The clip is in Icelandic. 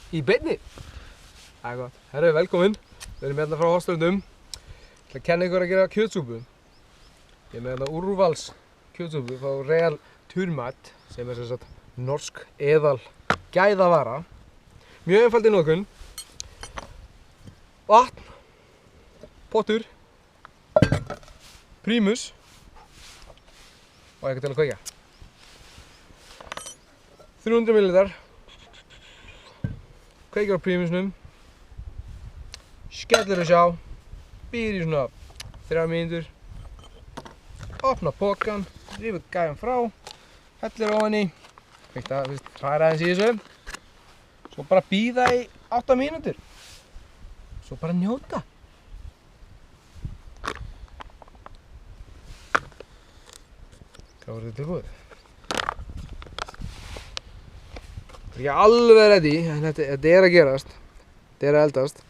Í beinni? Það er gott. Herru, velkomin. Við erum hérna frá Hosturlundum. Ég ætla að kenna ykkur að gera kjötsúpu. Ég er með hérna úrvals kjötsúpu frá Real Turmat, sem er sem sagt norsk eðal gæðavara. Mjög einfald í notkun. Vatn, pottur, prímus og eitthvað til að kveikja. 300 ml. Kveikir á prímusnum. Skellir að sjá. Býr í svona 3 mínútur. Opna pokann, rífur gæjan frá, hellir ofan í. Kveikta, hræra aðeins í þessu. Svo bara bíða í 8 mínútur. Svo bara njóta. Hvað voru þetta tilbúið? Þetta er ekki alveg ready, en þetta er að gerast. Þetta er að eldast.